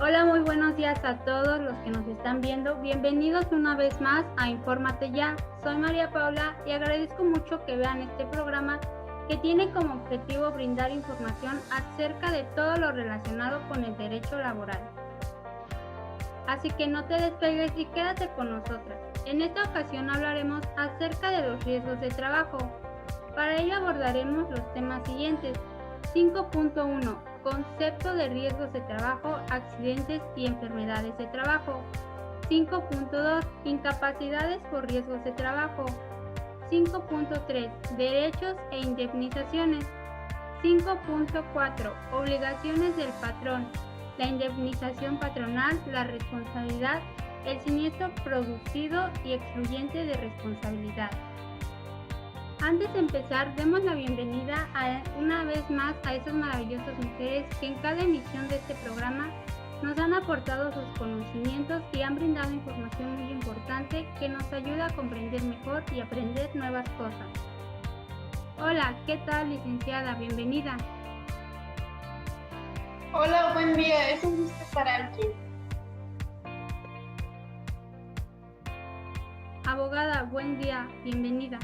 Hola, muy buenos días a todos los que nos están viendo. Bienvenidos una vez más a Infórmate Ya. Soy María Paula y agradezco mucho que vean este programa que tiene como objetivo brindar información acerca de todo lo relacionado con el derecho laboral. Así que no te despegues y quédate con nosotras. En esta ocasión hablaremos acerca de los riesgos de trabajo. Para ello abordaremos los temas siguientes. 5.1. Concepto de riesgos de trabajo, accidentes y enfermedades de trabajo. 5.2. Incapacidades por riesgos de trabajo. 5.3. Derechos e indemnizaciones. 5.4. Obligaciones del patrón. La indemnización patronal, la responsabilidad, el siniestro producido y excluyente de responsabilidad. Antes de empezar, demos la bienvenida una vez más a estas maravillosas mujeres que en cada emisión de este programa nos han aportado sus conocimientos y han brindado información muy importante que nos ayuda a comprender mejor y aprender nuevas cosas. Hola, ¿qué tal, licenciada? Bienvenida. Hola, buen día, es un gusto estar aquí. Abogada, buen día, bienvenida.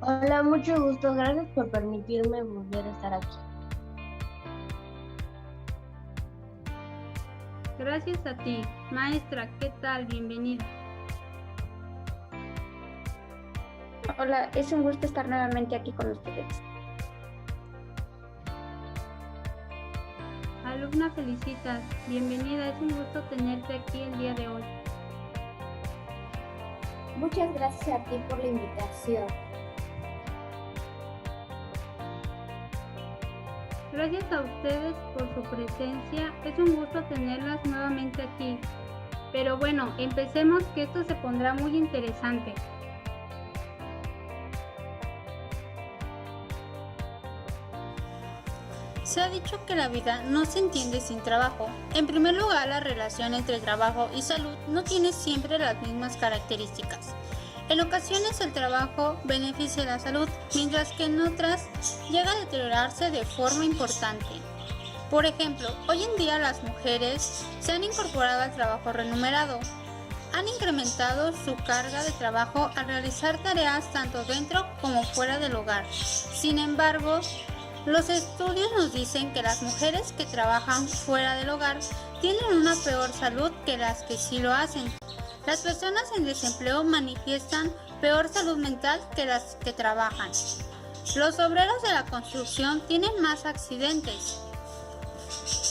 Hola, mucho gusto. Gracias por permitirme volver a estar aquí. Gracias a ti. Maestra, ¿qué tal? Bienvenida. Hola, es un gusto estar nuevamente aquí con ustedes. Alumna, felicitas. Bienvenida, es un gusto tenerte aquí el día de hoy. Muchas gracias a ti por la invitación. Gracias a ustedes por su presencia, es un gusto tenerlas nuevamente aquí. Pero bueno, empecemos que esto se pondrá muy interesante. Se ha dicho que la vida no se entiende sin trabajo. En primer lugar, la relación entre trabajo y salud no tiene siempre las mismas características. En ocasiones el trabajo beneficia la salud, mientras que en otras llega a deteriorarse de forma importante. Por ejemplo, hoy en día las mujeres se han incorporado al trabajo remunerado. Han incrementado su carga de trabajo al realizar tareas tanto dentro como fuera del hogar. Sin embargo, los estudios nos dicen que las mujeres que trabajan fuera del hogar tienen una peor salud que las que sí lo hacen. Las personas en desempleo manifiestan peor salud mental que las que trabajan. Los obreros de la construcción tienen más accidentes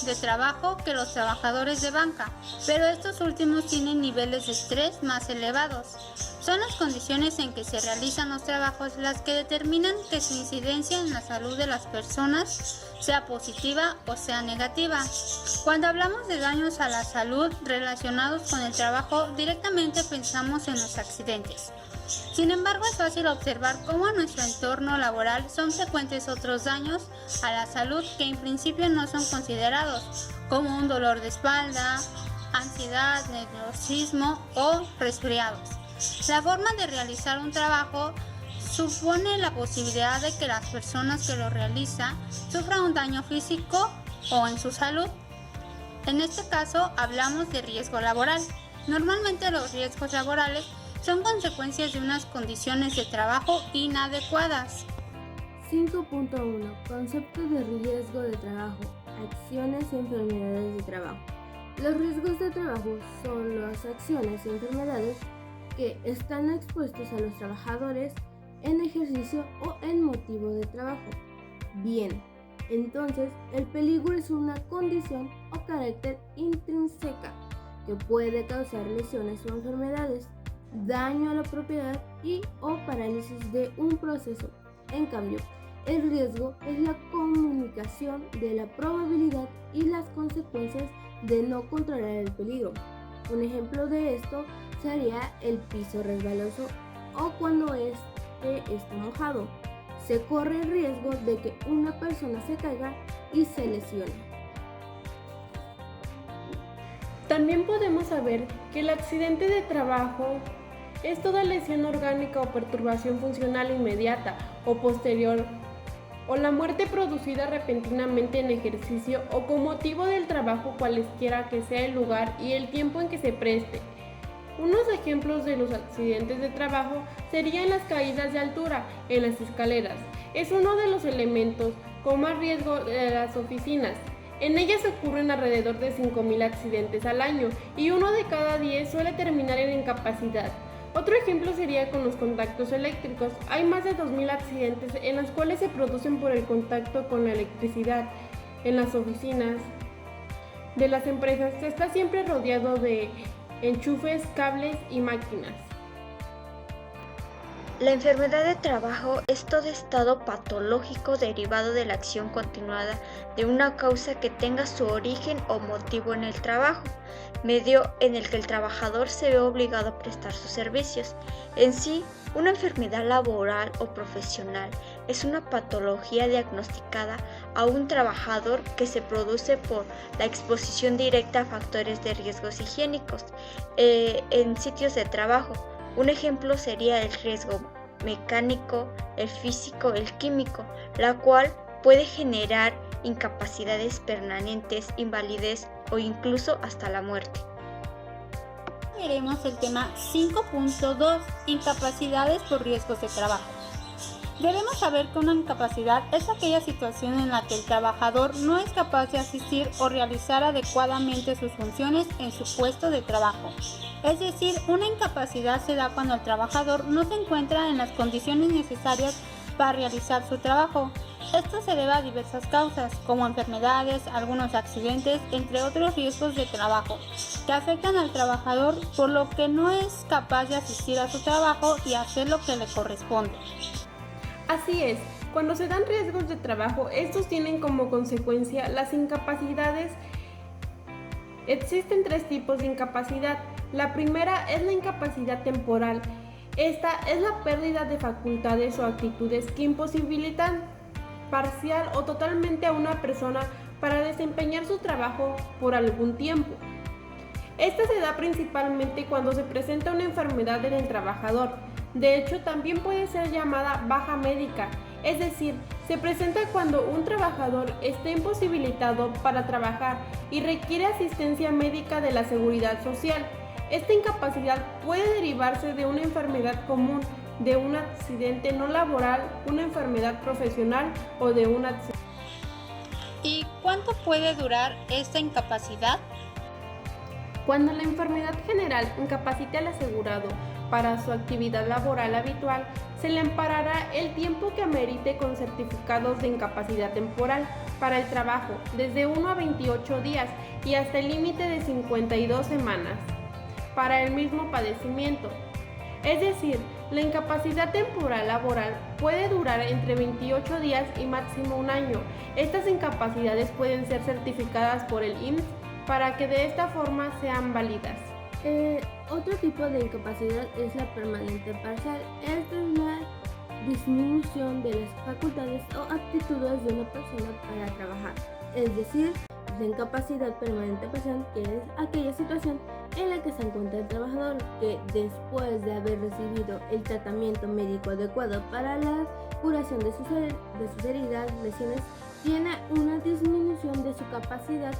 de trabajo que los trabajadores de banca, pero estos últimos tienen niveles de estrés más elevados. Son las condiciones en que se realizan los trabajos las que determinan que su incidencia en la salud de las personas sea positiva o sea negativa. Cuando hablamos de daños a la salud relacionados con el trabajo, directamente pensamos en los accidentes. Sin embargo, es fácil observar cómo en nuestro entorno laboral son frecuentes otros daños a la salud que en principio no son considerados, como un dolor de espalda, ansiedad, nerviosismo o resfriados. La forma de realizar un trabajo supone la posibilidad de que las personas que lo realizan sufran un daño físico o en su salud. En este caso, hablamos de riesgo laboral. Normalmente los riesgos laborales son consecuencias de unas condiciones de trabajo inadecuadas. 5.1. Concepto de riesgo de trabajo, acciones y enfermedades de trabajo. Los riesgos de trabajo son las acciones y enfermedades que están expuestos a los trabajadores en ejercicio o en motivo de trabajo. Bien, entonces el peligro es una condición o carácter intrínseca que puede causar lesiones o enfermedades, daño a la propiedad y o parálisis de un proceso. En cambio, el riesgo es la comunicación de la probabilidad y las consecuencias de no controlar el peligro. Un ejemplo de esto sería el piso resbaloso o cuando este está mojado. Se corre el riesgo de que una persona se caiga y se lesione. También podemos saber que el accidente de trabajo es toda lesión orgánica o perturbación funcional inmediata o posterior o la muerte producida repentinamente en ejercicio o con motivo del trabajo cualesquiera que sea el lugar y el tiempo en que se preste. Unos ejemplos de los accidentes de trabajo serían las caídas de altura en las escaleras. Es uno de los elementos con más riesgo de las oficinas. En ellas ocurren alrededor de 5.000 accidentes al año y 1 de cada 10 suele terminar en incapacidad. Otro ejemplo sería con los contactos eléctricos. Hay más de 2.000 accidentes en los cuales se producen por el contacto con la electricidad. En las oficinas de las empresas se está siempre rodeado de enchufes, cables y máquinas. La enfermedad de trabajo es todo estado patológico derivado de la acción continuada de una causa que tenga su origen o motivo en el trabajo, medio en el que el trabajador se ve obligado a prestar sus servicios. En sí, una enfermedad laboral o profesional es una patología diagnosticada a un trabajador que se produce por la exposición directa a factores de riesgos higiénicos en sitios de trabajo. Un ejemplo sería el riesgo mecánico, el físico, el químico, la cual puede generar incapacidades permanentes, invalidez o incluso hasta la muerte. Veremos el tema 5.2, incapacidades por riesgos de trabajo. Debemos saber que una incapacidad es aquella situación en la que el trabajador no es capaz de asistir o realizar adecuadamente sus funciones en su puesto de trabajo. Es decir, una incapacidad se da cuando el trabajador no se encuentra en las condiciones necesarias para realizar su trabajo. Esto se debe a diversas causas, como enfermedades, algunos accidentes, entre otros riesgos de trabajo, que afectan al trabajador, por lo que no es capaz de asistir a su trabajo y hacer lo que le corresponde. Así es, cuando se dan riesgos de trabajo, estos tienen como consecuencia las incapacidades. Existen 3 tipos de incapacidad. La primera es la incapacidad temporal. Esta es la pérdida de facultades o actitudes que imposibilitan parcial o totalmente a una persona para desempeñar su trabajo por algún tiempo. Esta se da principalmente cuando se presenta una enfermedad en el trabajador. De hecho, también puede ser llamada baja médica, es decir, se presenta cuando un trabajador está imposibilitado para trabajar y requiere asistencia médica de la Seguridad Social. Esta incapacidad puede derivarse de una enfermedad común, de un accidente no laboral, una enfermedad profesional o de un accidente. ¿Y cuánto puede durar esta incapacidad? Cuando la enfermedad general incapacite al asegurado para su actividad laboral habitual, se le amparará el tiempo que amerite con certificados de incapacidad temporal para el trabajo, desde 1 a 28 días y hasta el límite de 52 semanas para el mismo padecimiento. Es decir, la incapacidad temporal laboral puede durar entre 28 días y máximo 1 año. Estas incapacidades pueden ser certificadas por el IMSS para que de esta forma sean válidas. Otro tipo de incapacidad es la permanente parcial. Esta es la disminución de las facultades o aptitudes de una persona para trabajar. Es decir, la incapacidad permanente parcial, que es aquella situación en la que se encuentra el trabajador que después de haber recibido el tratamiento médico adecuado para la curación de sus heridas, lesiones, tiene una disminución de su capacidad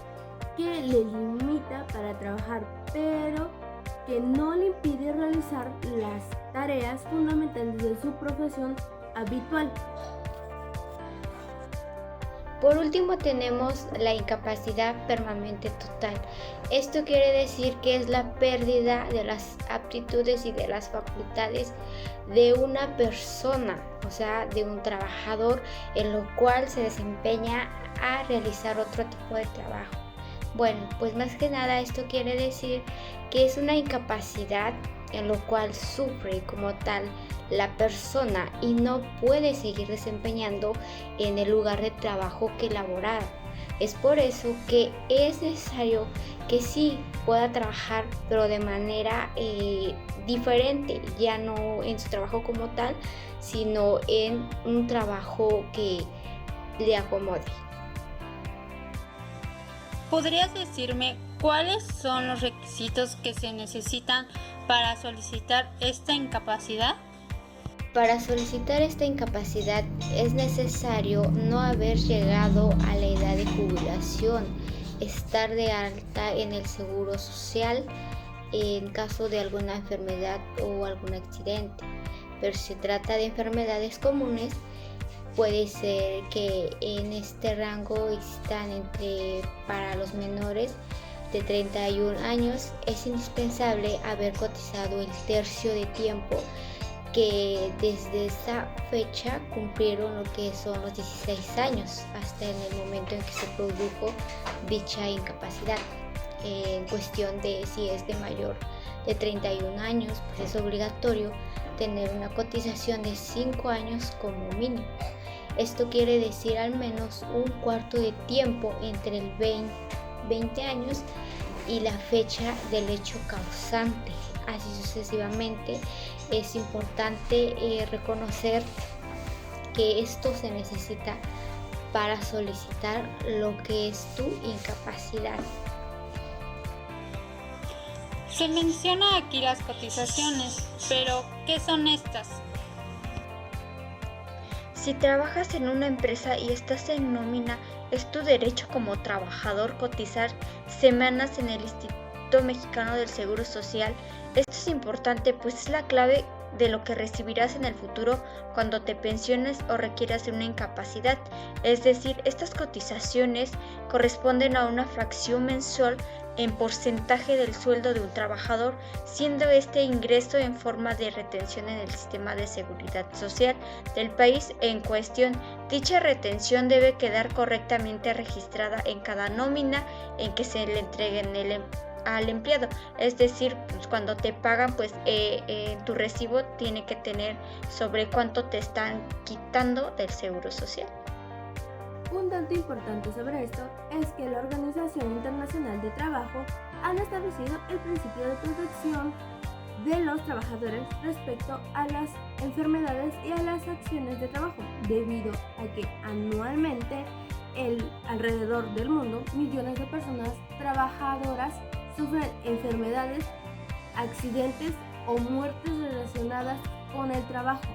que le limita para trabajar, pero que no le impide realizar las tareas fundamentales de su profesión habitual. Por último tenemos la incapacidad permanente total. Esto quiere decir que es la pérdida de las aptitudes y de las facultades de una persona, o sea, de un trabajador, en lo cual se desempeña a realizar otro tipo de trabajo. Bueno, pues más que nada esto quiere decir que es una incapacidad en lo cual sufre como tal la persona y no puede seguir desempeñando en el lugar de trabajo que laboraba. Es por eso que es necesario que sí pueda trabajar, pero de manera diferente, ya no en su trabajo como tal, sino en un trabajo que le acomode. ¿Podrías decirme cuáles son los requisitos que se necesitan para solicitar esta incapacidad? Para solicitar esta incapacidad es necesario no haber llegado a la edad de jubilación, estar de alta en el Seguro Social en caso de alguna enfermedad o algún accidente. Pero si se trata de enfermedades comunes, puede ser que en este rango existan para los menores de 31 años, es indispensable haber cotizado el tercio de tiempo que desde esa fecha cumplieron lo que son los 16 años hasta en el momento en que se produjo dicha incapacidad. En cuestión de si es de mayor de 31 años, pues es obligatorio tener una cotización de 5 años como mínimo. Esto quiere decir al menos un cuarto de tiempo entre el 20 años y la fecha del hecho causante. Así sucesivamente. Es importante reconocer que esto se necesita para solicitar lo que es tu incapacidad. Se menciona aquí las cotizaciones, pero ¿qué son estas? Si trabajas en una empresa y estás en nómina, es tu derecho como trabajador cotizar semanas en el Instituto Mexicano del Seguro Social. Esto es importante, pues es la clave de lo que recibirás en el futuro cuando te pensiones o requieras de una incapacidad. Es decir, estas cotizaciones corresponden a una fracción mensual en porcentaje del sueldo de un trabajador, siendo este ingreso en forma de retención en el sistema de seguridad social del país en cuestión. Dicha retención debe quedar correctamente registrada en cada nómina en que se le entregue al empleado, es decir, pues cuando te pagan, pues tu recibo tiene que tener sobre cuánto te están quitando del seguro social. Un dato importante sobre esto es que la Organización Internacional de Trabajo han establecido el principio de protección de los trabajadores respecto a las enfermedades y a las acciones de trabajo, debido a que anualmente alrededor del mundo millones de personas trabajadoras sufren enfermedades, accidentes o muertes relacionadas con el trabajo.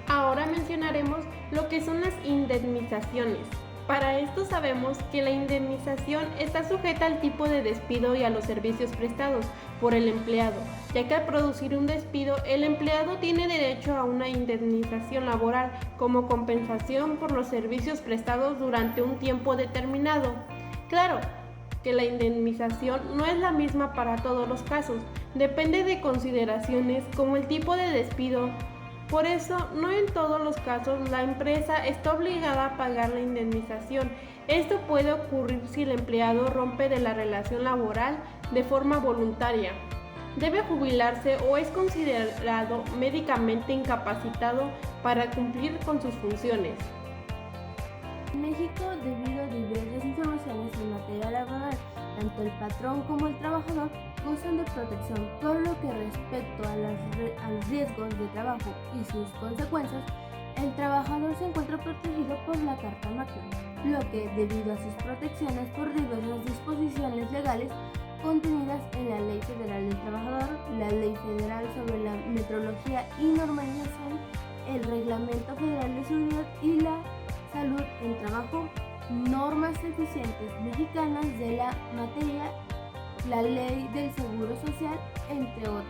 Ahora mencionaremos lo que son las indemnizaciones. Para esto sabemos que la indemnización está sujeta al tipo de despido y a los servicios prestados por el empleado, ya que al producir un despido, el empleado tiene derecho a una indemnización laboral como compensación por los servicios prestados durante un tiempo determinado. Claro que la indemnización no es la misma para todos los casos, depende de consideraciones como el tipo de despido. Por eso, no en todos los casos la empresa está obligada a pagar la indemnización. Esto puede ocurrir si el empleado rompe de la relación laboral de forma voluntaria, debe jubilarse o es considerado médicamente incapacitado para cumplir con sus funciones. En México, debido a diversas informaciones en materia laboral, tanto el patrón como el trabajador gozan de protección, por lo que respecto a los riesgos de trabajo y sus consecuencias, el trabajador se encuentra protegido por la Carta Magna, lo que, debido a sus protecciones por diversas disposiciones legales contenidas en la Ley Federal del Trabajador, la Ley Federal sobre la Metrología y Normalización, el Reglamento Federal de Seguridad y la Salud en Trabajo, normas eficientes mexicanas de la materia, la Ley del Seguro Social, entre otros.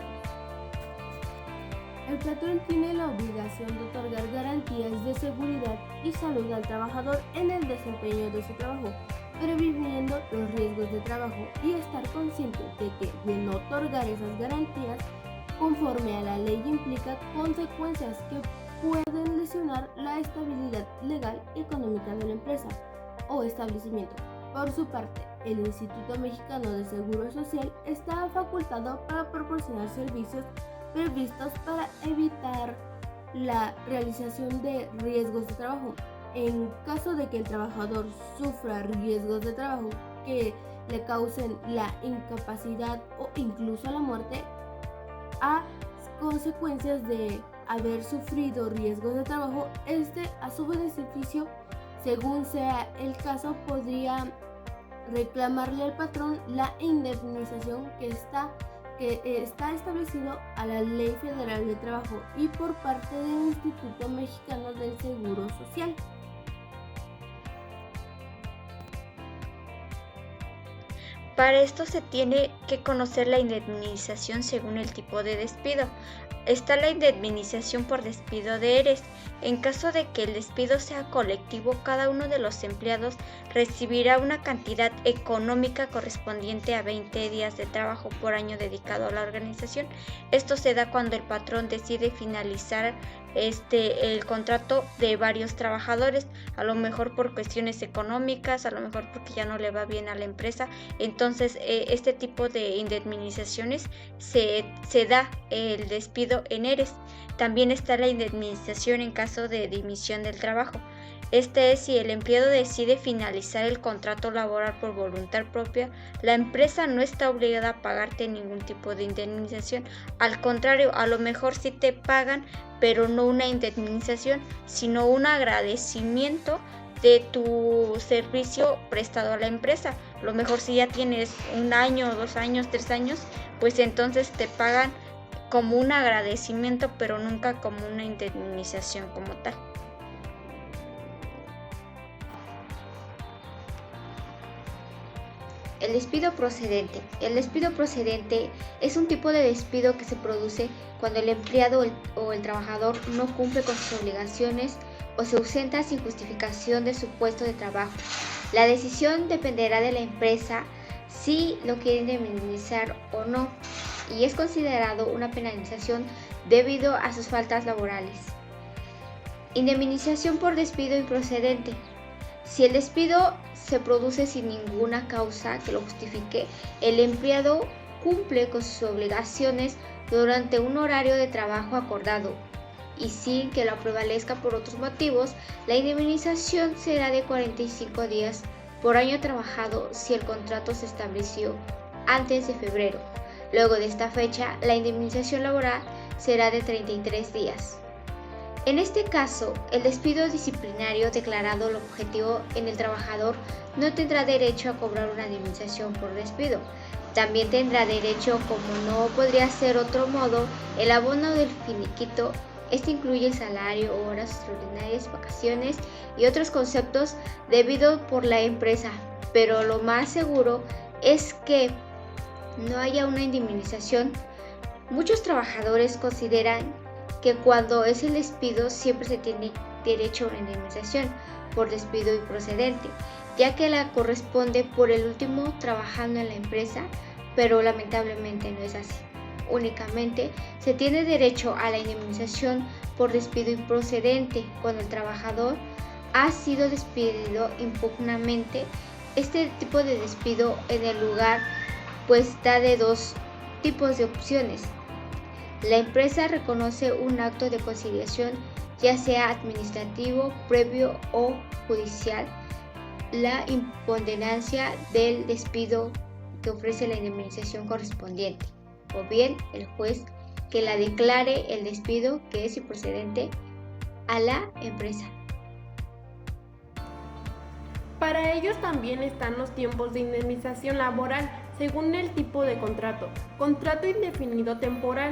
El patrón tiene la obligación de otorgar garantías de seguridad y salud al trabajador en el desempeño de su trabajo, previendo los riesgos de trabajo y estar consciente de que de no otorgar esas garantías conforme a la ley implica consecuencias que pueden lesionar la estabilidad legal y económica de la empresa o establecimiento. Por su parte, el Instituto Mexicano de Seguro Social está facultado para proporcionar servicios previstos para evitar la realización de riesgos de trabajo. En caso de que el trabajador sufra riesgos de trabajo que le causen la incapacidad o incluso la muerte, a consecuencias de haber sufrido riesgos de trabajo, a su beneficio, según sea el caso, podría reclamarle al patrón la indemnización que que está establecido a la Ley Federal de Trabajo y por parte del Instituto Mexicano del Seguro Social. Para esto se tiene que conocer la indemnización según el tipo de despido. Está la indemnización por despido de ERES. En caso de que el despido sea colectivo, cada uno de los empleados recibirá una cantidad económica correspondiente a 20 días de trabajo por año dedicado a la organización. Esto se da cuando el patrón decide finalizar el contrato de varios trabajadores, a lo mejor por cuestiones económicas, a lo mejor porque ya no le va bien a la empresa. Entonces este tipo de indemnizaciones se da el despido en ERES. También está la indemnización en caso de dimisión del trabajo. Este es si el empleado decide finalizar el contrato laboral por voluntad propia, la empresa no está obligada a pagarte ningún tipo de indemnización. Al contrario, a lo mejor sí te pagan, pero no una indemnización, sino un agradecimiento de tu servicio prestado a la empresa. A lo mejor si ya tienes 1 año, 2 años, 3 años, pues entonces te pagan como un agradecimiento, pero nunca como una indemnización como tal. El despido procedente. El despido procedente es un tipo de despido que se produce cuando el empleado o el trabajador no cumple con sus obligaciones o se ausenta sin justificación de su puesto de trabajo. La decisión dependerá de la empresa si lo quieren indemnizar o no, y es considerado una penalización debido a sus faltas laborales. Indemnización por despido improcedente. Si el despido se produce sin ninguna causa que lo justifique, el empleado cumple con sus obligaciones durante un horario de trabajo acordado y sin que lo prevalezca por otros motivos, la indemnización será de 45 días por año trabajado si el contrato se estableció antes de febrero. Luego de esta fecha, la indemnización laboral será de 33 días. En este caso, el despido disciplinario declarado el objetivo en el trabajador no tendrá derecho a cobrar una indemnización por despido. También tendrá derecho, como no podría ser otro modo, el abono del finiquito. Este incluye el salario, horas extraordinarias, vacaciones y otros conceptos debido por la empresa, pero lo más seguro es que no haya una indemnización. Muchos trabajadores consideran que cuando es el despido siempre se tiene derecho a una indemnización por despido improcedente, ya que la corresponde por el último trabajando en la empresa, pero lamentablemente no es así. Únicamente se tiene derecho a la indemnización por despido improcedente cuando el trabajador ha sido despedido impugnamente. Este tipo de despido en el lugar pues da de 2 tipos de opciones. La empresa reconoce un acto de conciliación, ya sea administrativo, previo o judicial, la imponderancia del despido que ofrece la indemnización correspondiente, o bien el juez que la declare el despido que es improcedente a la empresa. Para ellos también están los tiempos de indemnización laboral según el tipo de contrato. Contrato indefinido temporal.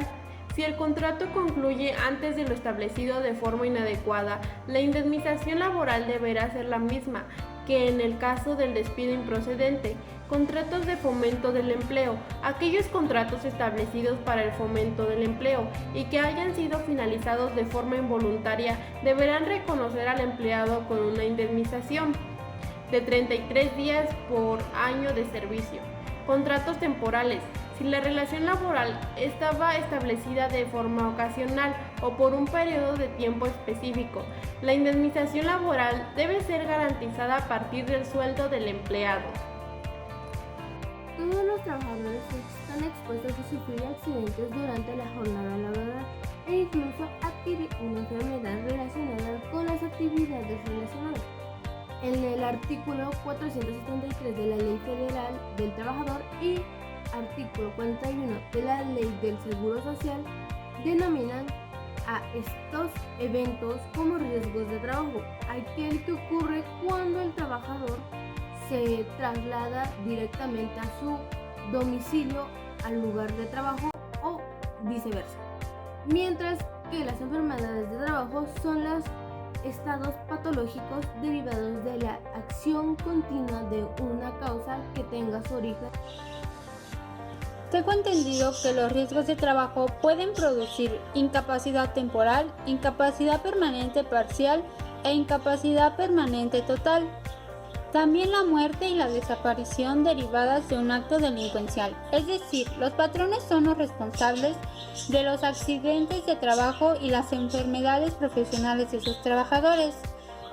Si el contrato concluye antes de lo establecido de forma inadecuada, la indemnización laboral deberá ser la misma que en el caso del despido improcedente. Contratos de fomento del empleo. Aquellos contratos establecidos para el fomento del empleo y que hayan sido finalizados de forma involuntaria deberán reconocer al empleado con una indemnización de 33 días por año de servicio. Contratos temporales. Si la relación laboral estaba establecida de forma ocasional o por un periodo de tiempo específico, la indemnización laboral debe ser garantizada a partir del sueldo del empleado. Todos los trabajadores están expuestos a sufrir accidentes durante la jornada laboral e incluso adquirir una enfermedad relacionada con las actividades relacionadas. En el artículo 473 de la Ley Federal del Trabajador y artículo 41 de la Ley del Seguro Social denominan a estos eventos como riesgos de trabajo, aquel que ocurre cuando el trabajador se traslada directamente a su domicilio al lugar de trabajo o viceversa. Mientras que las enfermedades de trabajo son los estados patológicos derivados de la acción continua de una causa que tenga su origen. Tengo entendido que los riesgos de trabajo pueden producir incapacidad temporal, incapacidad permanente parcial e incapacidad permanente total. También la muerte y la desaparición derivadas de un acto delincuencial, es decir, los patrones son los responsables de los accidentes de trabajo y las enfermedades profesionales de sus trabajadores.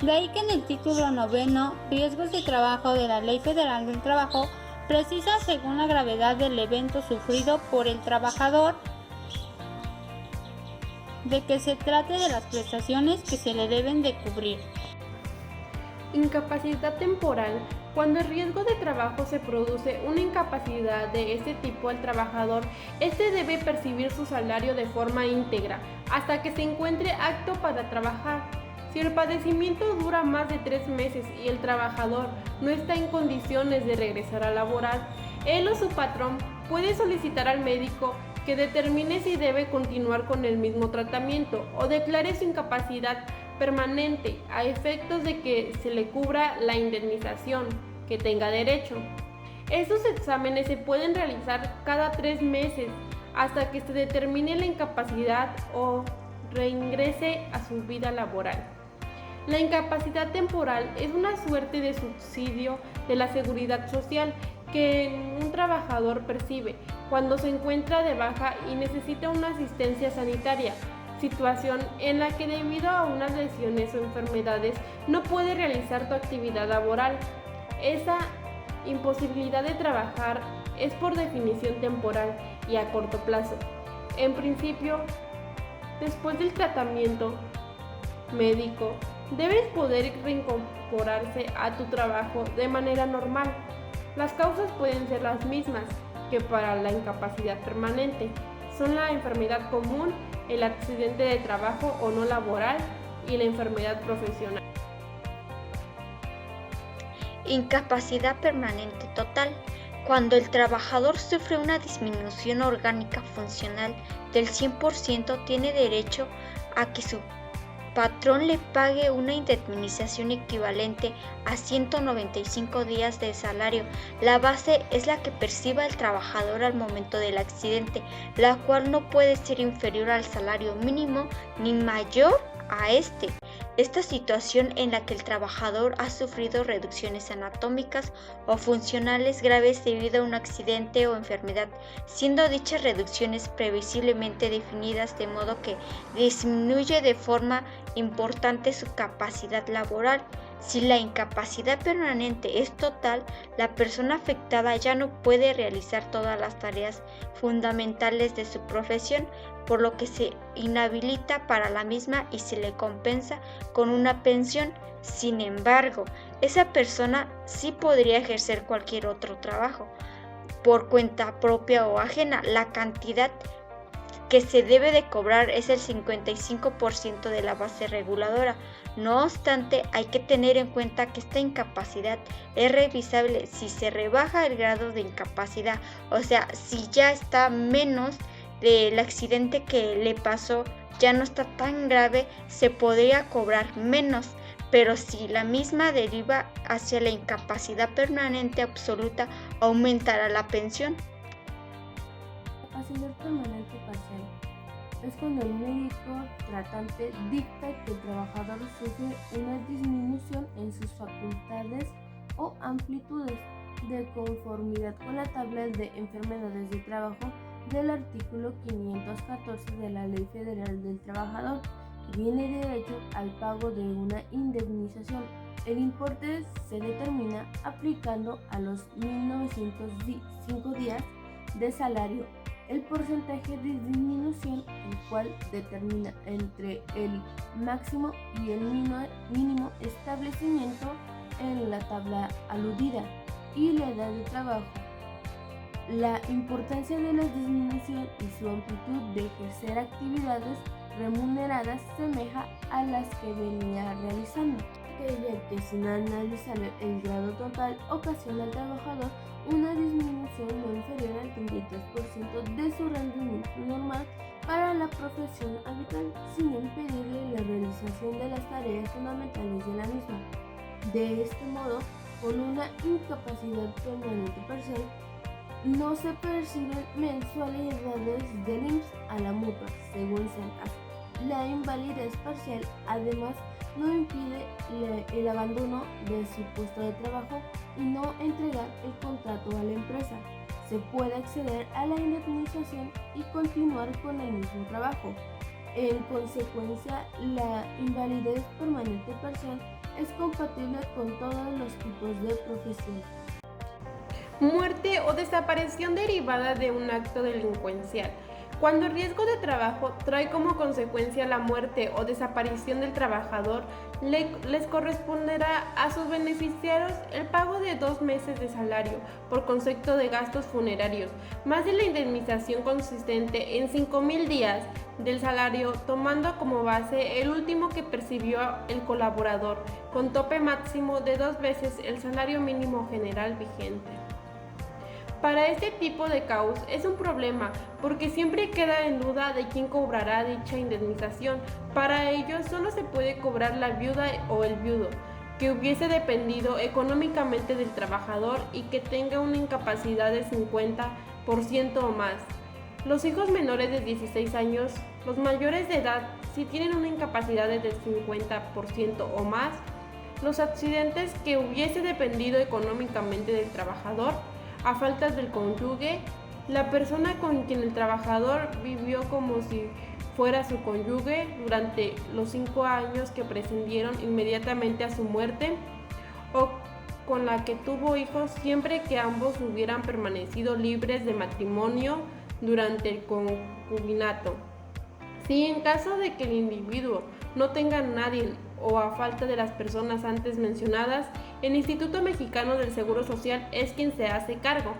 De ahí que en el título 9, Riesgos de trabajo de la Ley Federal del Trabajo, precisa según la gravedad del evento sufrido por el trabajador de que se trate de las prestaciones que se le deben de cubrir. Incapacidad temporal. Cuando el riesgo de trabajo se produce una incapacidad de este tipo al trabajador, este debe percibir su salario de forma íntegra hasta que se encuentre apto para trabajar. Si el padecimiento dura más de 3 meses y el trabajador no está en condiciones de regresar a laborar, él o su patrón puede solicitar al médico que determine si debe continuar con el mismo tratamiento o declare su incapacidad permanente a efectos de que se le cubra la indemnización que tenga derecho. Estos exámenes se pueden realizar cada 3 meses hasta que se determine la incapacidad o reingrese a su vida laboral. La incapacidad temporal es una suerte de subsidio de la seguridad social que un trabajador percibe cuando se encuentra de baja y necesita una asistencia sanitaria, situación en la que debido a unas lesiones o enfermedades no puede realizar tu actividad laboral. Esa imposibilidad de trabajar es por definición temporal y a corto plazo. En principio, después del tratamiento médico, debes poder reincorporarse a tu trabajo de manera normal. Las causas pueden ser las mismas que para la incapacidad permanente. Son la enfermedad común, el accidente de trabajo o no laboral y la enfermedad profesional. Incapacidad permanente total. Cuando el trabajador sufre una disminución orgánica funcional del 100%, tiene derecho a que su patrón le pague una indemnización equivalente a 195 días de salario. La base es la que perciba el trabajador al momento del accidente, la cual no puede ser inferior al salario mínimo ni mayor a este. Esta situación en la que el trabajador ha sufrido reducciones anatómicas o funcionales graves debido a un accidente o enfermedad, siendo dichas reducciones previsiblemente definidas de modo que disminuye de forma importante su capacidad laboral. Si la incapacidad permanente es total, la persona afectada ya no puede realizar todas las tareas fundamentales de su profesión, por lo que se inhabilita para la misma y se le compensa con una pensión. Sin embargo, esa persona sí podría ejercer cualquier otro trabajo por cuenta propia o ajena. La cantidad que se debe de cobrar es el 55% de la base reguladora. No obstante, hay que tener en cuenta que esta incapacidad es revisable si se rebaja el grado de incapacidad, o sea, si ya está menos del accidente que le pasó, ya no está tan grave, se podría cobrar menos, pero si la misma deriva hacia la incapacidad permanente absoluta, aumentará la pensión. Incapacidad permanente parcial es cuando el médico tratante dicta que el trabajador sufre una disminución en sus facultades o amplitudes, de conformidad con la tabla de enfermedades de trabajo del artículo 514 de la Ley Federal del Trabajador, que tiene derecho al pago de una indemnización. El importe se determina aplicando a los 1905 días de salario el porcentaje de disminución, el cual determina entre el máximo y el mínimo establecimiento en la tabla aludida y la edad de trabajo. La importancia de la disminución y su amplitud de ejercer actividades remuneradas semeja a las que venía realizando. aquella que sin analizar el grado total ocasiona al trabajador una disminución no inferior al 33% de su rendimiento normal para la profesión habitual, sin impedirle la realización de las tareas fundamentales de la misma. De este modo, con una incapacidad permanente parcial, no se perciben mensualidades del IMSS a la mutua, según sea el caso. La invalidez parcial, además, no impide el abandono de su puesto de trabajo y no entregar el contrato a la empresa. Se puede acceder a la indemnización y continuar con el mismo trabajo. En consecuencia, la invalidez permanente parcial es compatible con todos los tipos de profesión. Muerte o desaparición derivada de un acto delincuencial. Cuando el riesgo de trabajo trae como consecuencia la muerte o desaparición del trabajador, les corresponderá a sus beneficiarios el pago de 2 meses de salario por concepto de gastos funerarios, más de la indemnización consistente en 5,000 días del salario, tomando como base el último que percibió el colaborador, con tope máximo de 2 veces el salario mínimo general vigente. Para este tipo de casos es un problema porque siempre queda en duda de quién cobrará dicha indemnización. Para ello solo se puede cobrar la viuda o el viudo que hubiese dependido económicamente del trabajador y que tenga una incapacidad de 50% o más. Los hijos menores de 16 años, los mayores de edad, si tienen una incapacidad de 50% o más, los accidentes que hubiese dependido económicamente del trabajador, a faltas del cónyuge, la persona con quien el trabajador vivió como si fuera su cónyuge durante los 5 años que precedieron inmediatamente a su muerte, o con la que tuvo hijos siempre que ambos hubieran permanecido libres de matrimonio durante el concubinato. Si en caso de que el individuo no tenga nadie o a falta de las personas antes mencionadas, el Instituto Mexicano del Seguro Social es quien se hace cargo.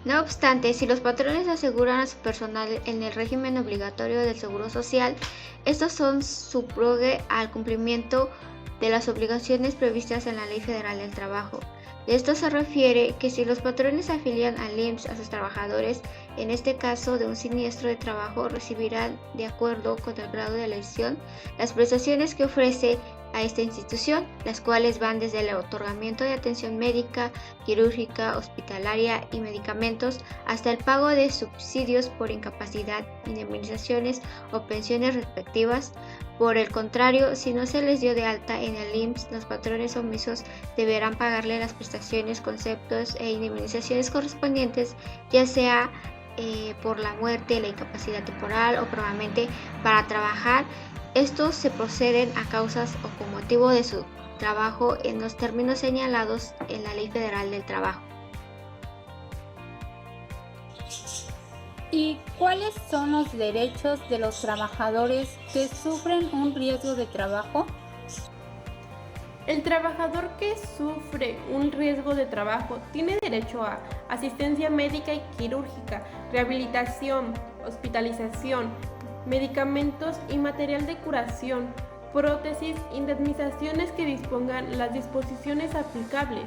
No obstante, si los patrones aseguran a su personal en el régimen obligatorio del Seguro Social, estos son subrogue al cumplimiento de las obligaciones previstas en la Ley Federal del Trabajo. De esto se refiere que si los patrones afilian al IMSS a sus trabajadores, en este caso de un siniestro de trabajo, recibirán, de acuerdo con el grado de lesión, las prestaciones que ofrece a esta institución, las cuales van desde el otorgamiento de atención médica, quirúrgica, hospitalaria y medicamentos, hasta el pago de subsidios por incapacidad, indemnizaciones o pensiones respectivas. Por el contrario, si no se les dio de alta en el IMSS, los patrones omisos deberán pagarle las prestaciones, conceptos e indemnizaciones correspondientes, ya sea por la muerte, la incapacidad temporal o permanente para trabajar. Estos se proceden a causas o con motivo de su trabajo en los términos señalados en la Ley Federal del Trabajo. ¿Y cuáles son los derechos de los trabajadores que sufren un riesgo de trabajo? El trabajador que sufre un riesgo de trabajo tiene derecho a asistencia médica y quirúrgica, rehabilitación, hospitalización, medicamentos y material de curación, prótesis, indemnizaciones que dispongan las disposiciones aplicables.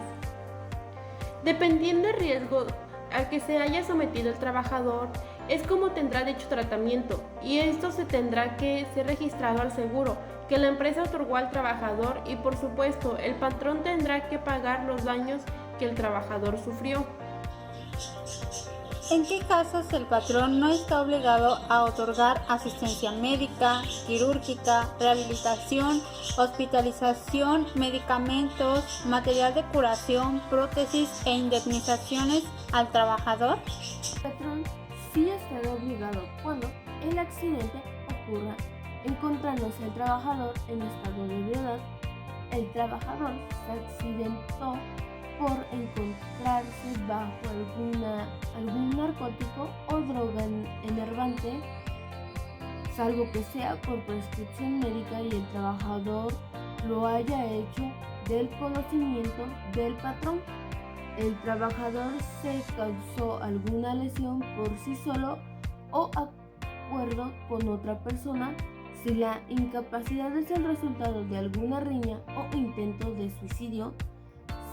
Dependiendo del riesgo al que se haya sometido el trabajador, es como tendrá dicho tratamiento, y esto se tendrá que ser registrado al seguro que la empresa otorgó al trabajador, y por supuesto el patrón tendrá que pagar los daños que el trabajador sufrió. ¿En qué casos el patrón no está obligado a otorgar asistencia médica, quirúrgica, rehabilitación, hospitalización, medicamentos, material de curación, prótesis e indemnizaciones al trabajador? El patrón sí estará obligado cuando el accidente ocurra encontrándose el trabajador en estado de ebriedad, el trabajador se accidentó por encontrarse bajo algún narcótico o droga enervante, salvo que sea por prescripción médica y el trabajador lo haya hecho del conocimiento del patrón. El trabajador se causó alguna lesión por sí solo o acuerdo con otra persona si la incapacidad es el resultado de alguna riña o intento de suicidio,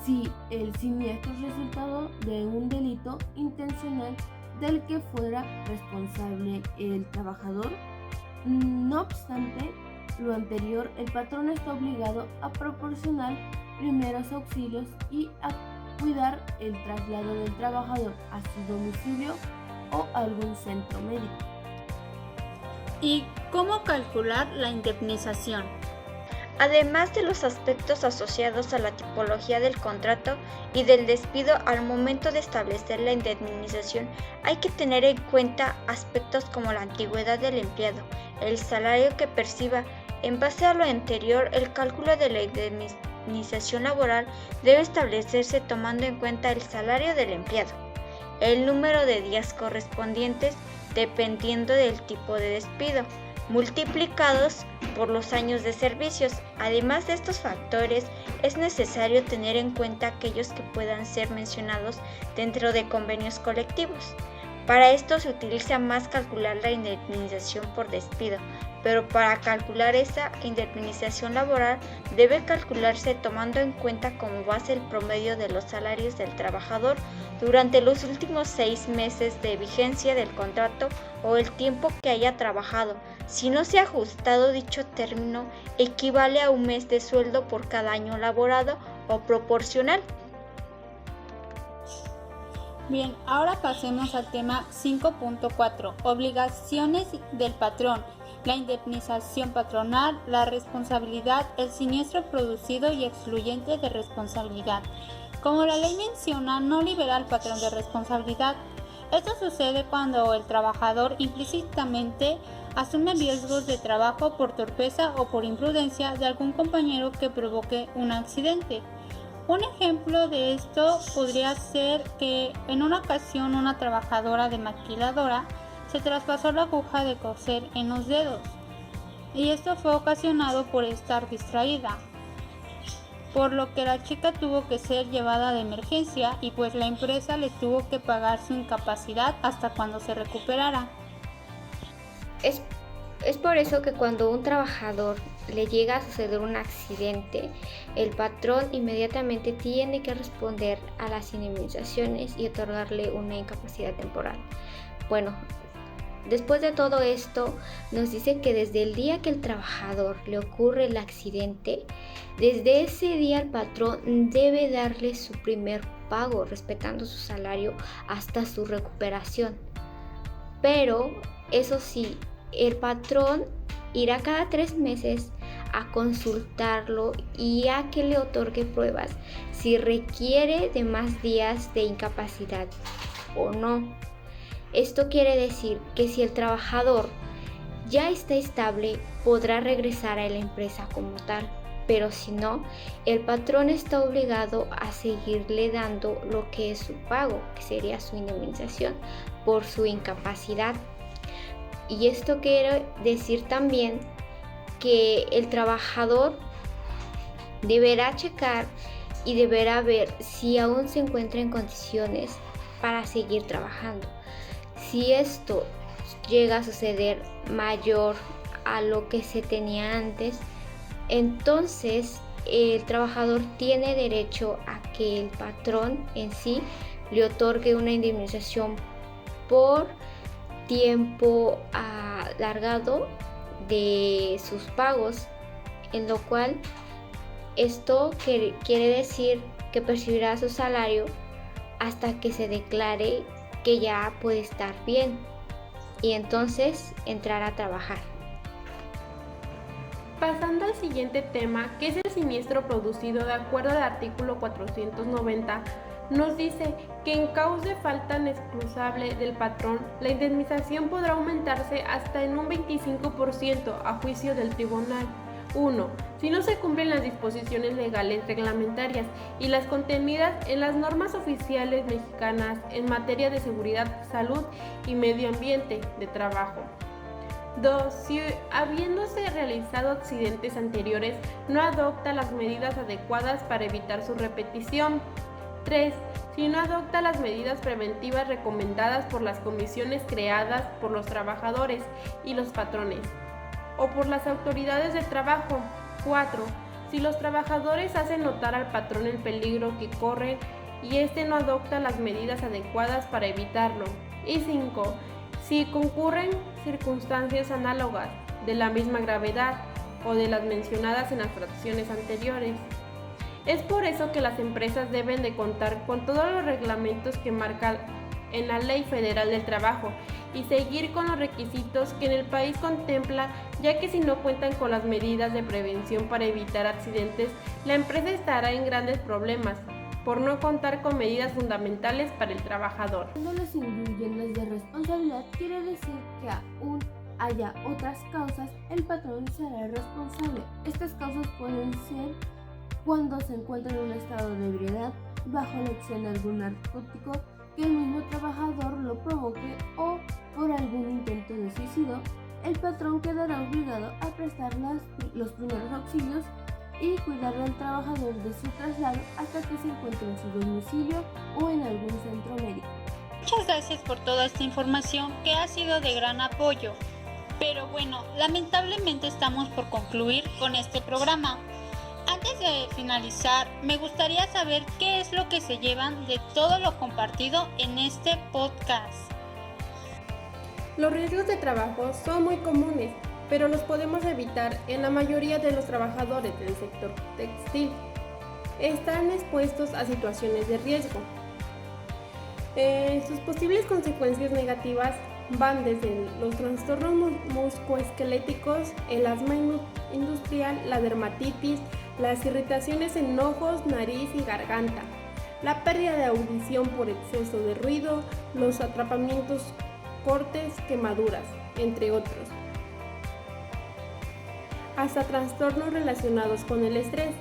si el siniestro es resultado de un delito intencional del que fuera responsable el trabajador. No obstante lo anterior, el patrón está obligado a proporcionar primeros auxilios y a cuidar el traslado del trabajador a su domicilio o a algún centro médico. ¿Y cómo calcular la indemnización? Además de los aspectos asociados a la tipología del contrato y del despido al momento de establecer la indemnización, hay que tener en cuenta aspectos como la antigüedad del empleado, el salario que perciba. En base a lo anterior, el cálculo de la indemnización laboral debe establecerse tomando en cuenta el salario del empleado, el número de días correspondientes dependiendo del tipo de despido, multiplicados por los años de servicios. Además de estos factores, es necesario tener en cuenta aquellos que puedan ser mencionados dentro de convenios colectivos. Para esto se utiliza más calcular la indemnización por despido, pero para calcular esa indemnización laboral debe calcularse tomando en cuenta como base el promedio de los salarios del trabajador durante los últimos 6 meses de vigencia del contrato o el tiempo que haya trabajado. Si no se ha ajustado dicho término, equivale a un mes de sueldo por cada año laborado o proporcional. Bien, ahora pasemos al tema 5.4, obligaciones del patrón, la indemnización patronal, la responsabilidad, el siniestro producido y excluyente de responsabilidad. Como la ley menciona, no libera al patrón de responsabilidad. Esto sucede cuando el trabajador implícitamente asume riesgos de trabajo por torpeza o por imprudencia de algún compañero que provoque un accidente. Un ejemplo de esto podría ser que en una ocasión una trabajadora de maquiladora se traspasó la aguja de coser en los dedos y esto fue ocasionado por estar distraída, por lo que la chica tuvo que ser llevada de emergencia y pues la empresa le tuvo que pagar su incapacidad hasta cuando se recuperara. Es por eso que cuando un trabajador le llega a suceder un accidente, el patrón inmediatamente tiene que responder a las indemnizaciones y otorgarle una incapacidad temporal. Bueno, después de todo esto, nos dice que desde el día que el trabajador le ocurre el accidente, desde ese día el patrón debe darle su primer pago, respetando su salario hasta su recuperación. Pero, eso sí, el patrón irá cada 3 meses a consultarlo y a que le otorgue pruebas si requiere de más días de incapacidad o no. Esto quiere decir que si el trabajador ya está estable, podrá regresar a la empresa como tal, pero si no, el patrón está obligado a seguirle dando lo que es su pago, que sería su indemnización por su incapacidad. Y esto quiere decir también que el trabajador deberá checar y deberá ver si aún se encuentra en condiciones para seguir trabajando. Si esto llega a suceder mayor a lo que se tenía antes, entonces el trabajador tiene derecho a que el patrón en sí le otorgue una indemnización por tiempo alargado de sus pagos, en lo cual esto quiere decir que percibirá su salario hasta que se declare que ya puede estar bien y entonces entrar a trabajar. Pasando al siguiente tema, que es el siniestro producido de acuerdo al artículo 490, nos dice que en caso de falta inexcusable del patrón, la indemnización podrá aumentarse hasta en un 25% a juicio del tribunal. 1. Si no se cumplen las disposiciones legales reglamentarias y las contenidas en las normas oficiales mexicanas en materia de seguridad, salud y medio ambiente de trabajo. 2. Si habiéndose realizado accidentes anteriores, no adopta las medidas adecuadas para evitar su repetición. 3. si no adopta las medidas preventivas recomendadas por las comisiones creadas por los trabajadores y los patrones o por las autoridades del trabajo. 4. Si los trabajadores hacen notar al patrón el peligro que corren y éste no adopta las medidas adecuadas para evitarlo. Y 5. Si concurren circunstancias análogas de la misma gravedad o de las mencionadas en las fracciones anteriores. Es por eso que las empresas deben de contar con todos los reglamentos que marcan en la Ley Federal del Trabajo y seguir con los requisitos que en el país contempla, ya que si no cuentan con las medidas de prevención para evitar accidentes, la empresa estará en grandes problemas por no contar con medidas fundamentales para el trabajador. Cuando los incluyen de responsabilidad quiere decir que aún haya otras causas, el patrón será responsable. Estas causas pueden ser cuando se encuentra en un estado de ebriedad, bajo la acción de algún narcótico, que el mismo trabajador lo provoque o por algún intento de suicidio. El patrón quedará obligado a prestar los primeros auxilios y cuidar al trabajador de su traslado hasta que se encuentre en su domicilio o en algún centro médico. Muchas gracias por toda esta información que ha sido de gran apoyo. Pero bueno, lamentablemente estamos por concluir con este programa. Antes de finalizar, me gustaría saber qué es lo que se llevan de todo lo compartido en este podcast. Los riesgos de trabajo son muy comunes, pero los podemos evitar en la mayoría de los trabajadores del sector textil. Están expuestos a situaciones de riesgo. Sus posibles consecuencias negativas van desde los trastornos musculoesqueléticos, el asma industrial, la dermatitis, las irritaciones en ojos, nariz y garganta, la pérdida de audición por exceso de ruido, los atrapamientos, cortes, quemaduras, entre otros. Hasta trastornos relacionados con el estrés.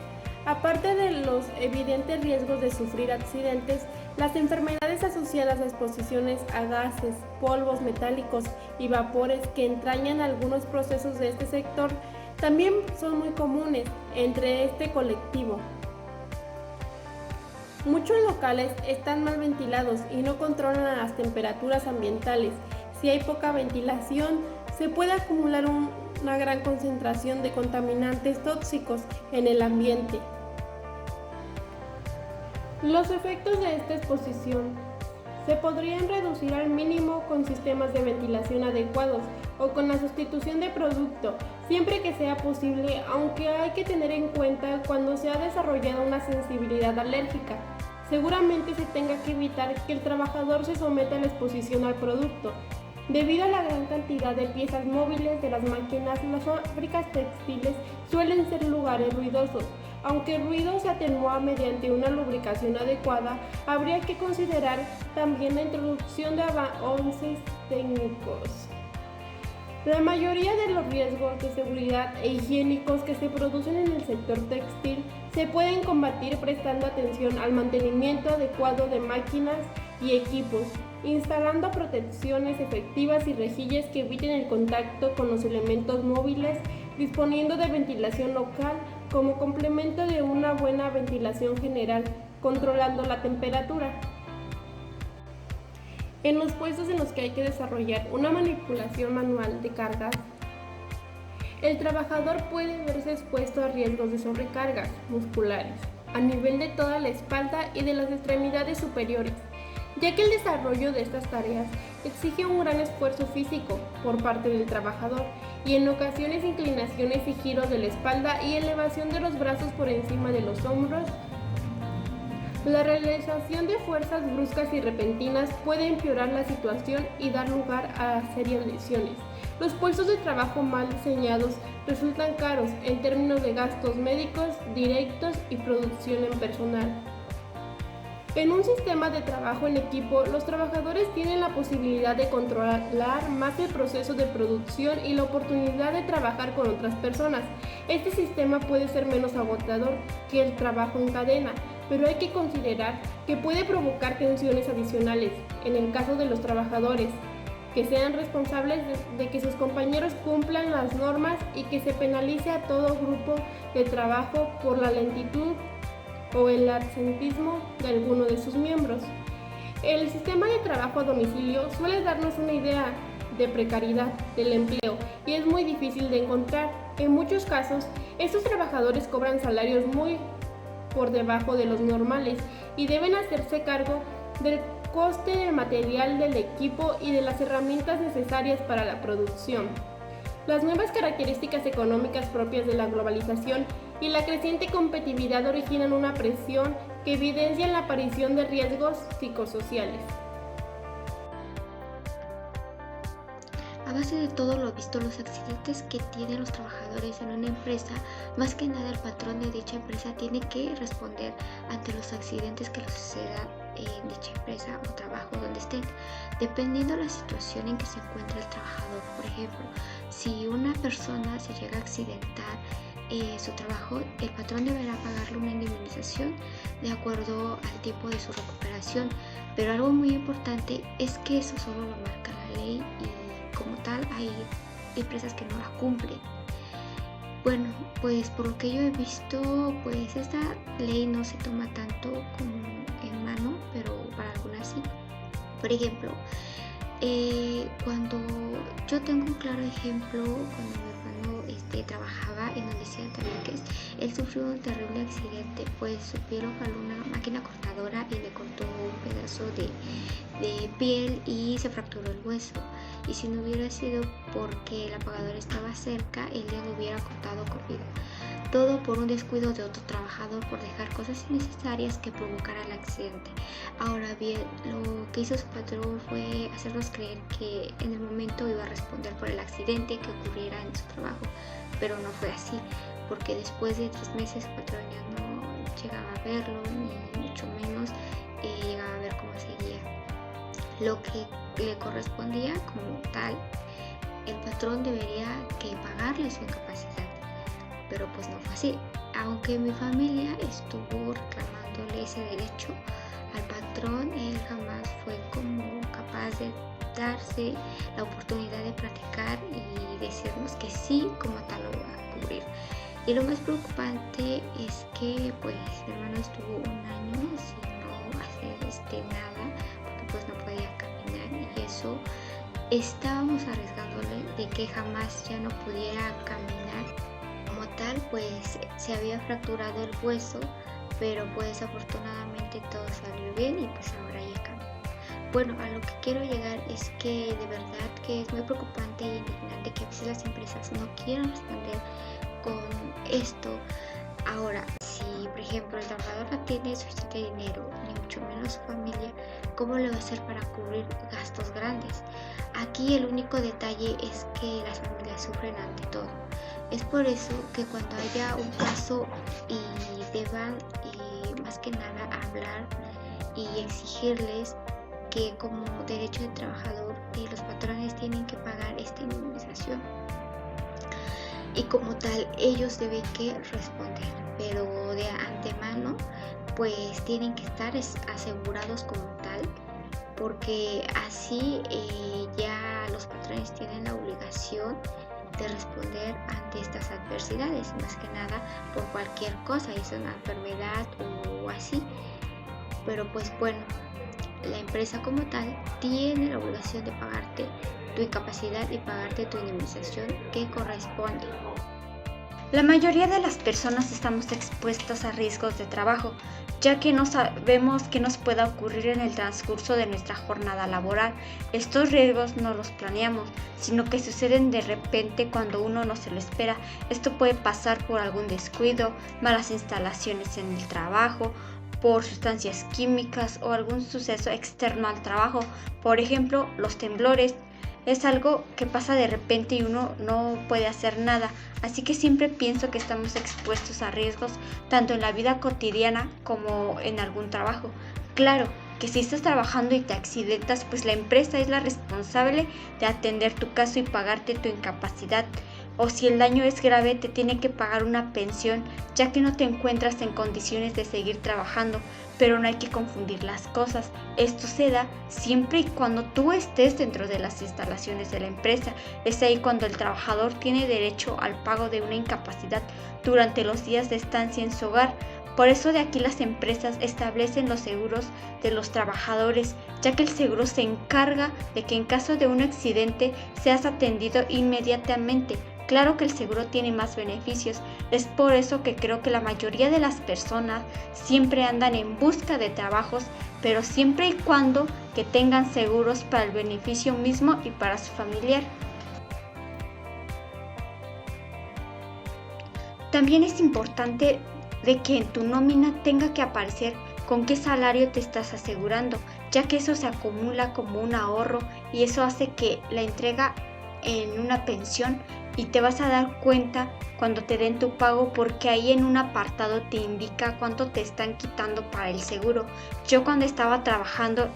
Aparte de los evidentes riesgos de sufrir accidentes, las enfermedades asociadas a exposiciones a gases, polvos metálicos y vapores que entrañan algunos procesos de este sector también son muy comunes entre este colectivo. Muchos locales están mal ventilados y no controlan las temperaturas ambientales. Si hay poca ventilación, se puede acumular una gran concentración de contaminantes tóxicos en el ambiente. Los efectos de esta exposición se podrían reducir al mínimo con sistemas de ventilación adecuados o con la sustitución de producto, siempre que sea posible, aunque hay que tener en cuenta cuando se ha desarrollado una sensibilidad alérgica. Seguramente se tenga que evitar que el trabajador se someta a la exposición al producto. Debido a la gran cantidad de piezas móviles de las máquinas, las fábricas textiles suelen ser lugares ruidosos. Aunque el ruido se atenúa mediante una lubricación adecuada, habría que considerar también la introducción de avances técnicos. La mayoría de los riesgos de seguridad e higiénicos que se producen en el sector textil se pueden combatir prestando atención al mantenimiento adecuado de máquinas y equipos, instalando protecciones efectivas y rejillas que eviten el contacto con los elementos móviles, disponiendo de ventilación local como complemento de una buena ventilación general, controlando la temperatura. En los puestos en los que hay que desarrollar una manipulación manual de cargas, el trabajador puede verse expuesto a riesgos de sobrecargas musculares a nivel de toda la espalda y de las extremidades superiores, ya que el desarrollo de estas tareas exige un gran esfuerzo físico por parte del trabajador y en ocasiones inclinaciones y giros de la espalda y elevación de los brazos por encima de los hombros. La realización de fuerzas bruscas y repentinas puede empeorar la situación y dar lugar a serias lesiones. Los puestos de trabajo mal diseñados resultan caros en términos de gastos médicos directos y producción en personal. En un sistema de trabajo en equipo, los trabajadores tienen la posibilidad de controlar más el proceso de producción y la oportunidad de trabajar con otras personas. Este sistema puede ser menos agotador que el trabajo en cadena, pero hay que considerar que puede provocar tensiones adicionales en el caso de los trabajadores, que sean responsables de que sus compañeros cumplan las normas y que se penalice a todo grupo de trabajo por la lentitud o el absentismo de alguno de sus miembros. El sistema de trabajo a domicilio suele darnos una idea de precariedad del empleo y es muy difícil de encontrar. En muchos casos, estos trabajadores cobran salarios muy por debajo de los normales y deben hacerse cargo del coste del material del equipo y de las herramientas necesarias para la producción. Las nuevas características económicas propias de la globalización y la creciente competitividad originan una presión que evidencia la aparición de riesgos psicosociales. A base de todo lo visto, los accidentes que tienen los trabajadores en una empresa, más que nada el patrón de dicha empresa tiene que responder ante los accidentes que les sucedan en dicha empresa o trabajo donde estén, dependiendo de la situación en que se encuentre el trabajador. Por ejemplo, si una persona se llega a accidentar su trabajo, el patrón deberá pagarle una indemnización de acuerdo al tiempo de su recuperación, pero algo muy importante es que eso solo lo marca la ley y como tal hay empresas que no la cumplen. Bueno, pues por lo que yo he visto, pues esta ley no se toma tanto como en mano, pero para algunas sí. Por ejemplo, cuando yo tengo un claro ejemplo, cuando mi hermano trabajaba en donde sea tabiques, él sufrió un terrible accidente, pues su pie lo jaló una máquina cortadora y le cortó un pedazo de piel y se fracturó el hueso. Y si no hubiera sido porque el apagador estaba cerca, él ya lo hubiera cortado con vida. Todo por un descuido de otro trabajador por dejar cosas innecesarias que provocaran el accidente. Ahora bien, lo que hizo su patrón fue hacernos creer que en el momento iba a responder por el accidente que ocurriera en su trabajo, pero no fue así, porque después de 3 meses su patrón ya no llegaba a verlo, ni mucho menos llegaba a ver cómo seguía. Lo que le correspondía como tal, el patrón debería que pagarle su incapacidad, pero pues no fue así. Aunque mi familia estuvo reclamándole ese derecho al patrón, él jamás fue como capaz de darse la oportunidad de platicar y decirnos que sí, como tal lo va a cubrir. Y lo más preocupante es que pues mi hermano estuvo 1 año sin no hacer nada, porque pues no podía caminar, y eso estábamos arriesgándole de que jamás ya no pudiera caminar. Como tal, pues se había fracturado el hueso, pero pues afortunadamente todo salió bien y pues ahora ya camina. Bueno, a lo que quiero llegar es que de verdad que es muy preocupante y indignante que a veces las empresas no quieran responder con esto. Ahora, si por ejemplo el trabajador no tiene suficiente dinero, ni mucho menos su familia, ¿cómo le va a hacer para cubrir gastos grandes? Aquí el único detalle es que las familias sufren ante todo. Es por eso que cuando haya un caso y deban más que nada hablar y exigirles que como derecho de trabajador los patrones tienen que pagar esta indemnización, y como tal ellos deben que responder, pero de antemano pues tienen que estar asegurados como tal, porque así ya los patrones tienen la obligación de responder ante estas adversidades, más que nada por cualquier cosa, ya sea una enfermedad o así. Pero pues bueno, la empresa como tal tiene la obligación de pagarte tu incapacidad y pagarte tu indemnización que corresponde. La mayoría de las personas estamos expuestas a riesgos de trabajo, ya que no sabemos qué nos pueda ocurrir en el transcurso de nuestra jornada laboral. Estos riesgos no los planeamos, sino que suceden de repente cuando uno no se lo espera. Esto puede pasar por algún descuido, malas instalaciones en el trabajo, por sustancias químicas o algún suceso externo al trabajo. Por ejemplo, los temblores. Es algo que pasa de repente y uno no puede hacer nada, así que siempre pienso que estamos expuestos a riesgos tanto en la vida cotidiana como en algún trabajo. Claro que si estás trabajando y te accidentas, pues la empresa es la responsable de atender tu caso y pagarte tu incapacidad, o si el daño es grave te tiene que pagar una pensión, ya que no te encuentras en condiciones de seguir trabajando. Pero no hay que confundir las cosas. Esto se da siempre y cuando tú estés dentro de las instalaciones de la empresa. Es ahí cuando el trabajador tiene derecho al pago de una incapacidad durante los días de estancia en su hogar. Por eso de aquí las empresas establecen los seguros de los trabajadores, ya que el seguro se encarga de que en caso de un accidente seas atendido inmediatamente. Claro que el seguro tiene más beneficios, es por eso que creo que la mayoría de las personas siempre andan en busca de trabajos, pero siempre y cuando que tengan seguros para el beneficio mismo y para su familiar. También es importante de que en tu nómina tenga que aparecer con qué salario te estás asegurando, ya que eso se acumula como un ahorro y eso hace que la entrega en una pensión y te vas a dar cuenta cuando te den tu pago porque ahí en un apartado te indica cuánto te están quitando para el seguro. Yo cuando estaba trabajando